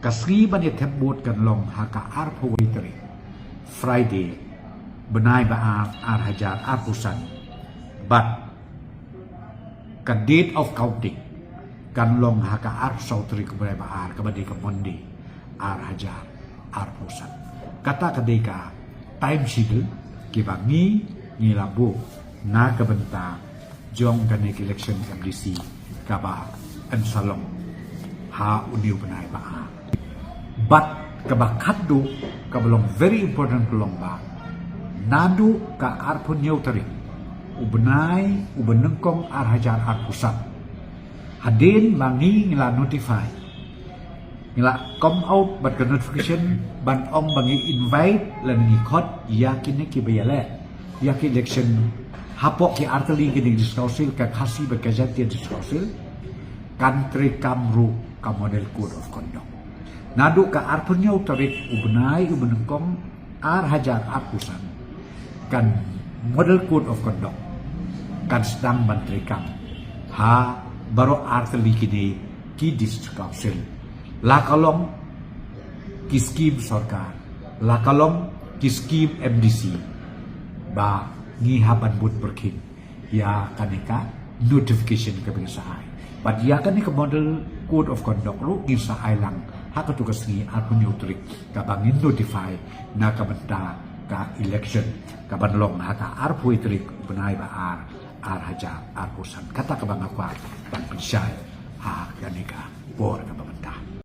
kasri ban tebut kan long haka ar poetry Friday benai ba ar hajar ar pusan but kan date of counting kan long haka ar sautri keberai ba ar kabadi kemondi ar hajar ar pusan kata kadeka time schedule kibangi ngilabu na kabenta jong kanek election MDC kaba an salong ha uniu benai ba ar but kabakadu kabalong very important kelong ba nadu ka ar punyau tarik ubenai ubenengkong ar hajar ar pusat hadin bangi ngila notify ngila come out bat ke notification ban ong bangi invite lan ngikot yakin ki bayale yakin election hapok ki arteli gini diskausil ka khasi bat kajatian diskausil country kamru ka model code of conduct nadu ka ar punyau tarik ubenai ubenengkong ar hajar ar pusat kan model code of conduct kan sedang bantrikam ha baru arteli kini ki district council la kalong ki skim sarkar la kalong ki skim MDC ba ngi haban but berkin ya kaneka notification ke pengesahai but ya kaneka model code of conduct lu ngisa ailang hak tugas ni akun yutrik ka bangin notify na kabenta ka election ka banlong haka ar puitrik benai ba ar hajar ar pusan kata ka bang akwa ban pensai ha kaneka por ka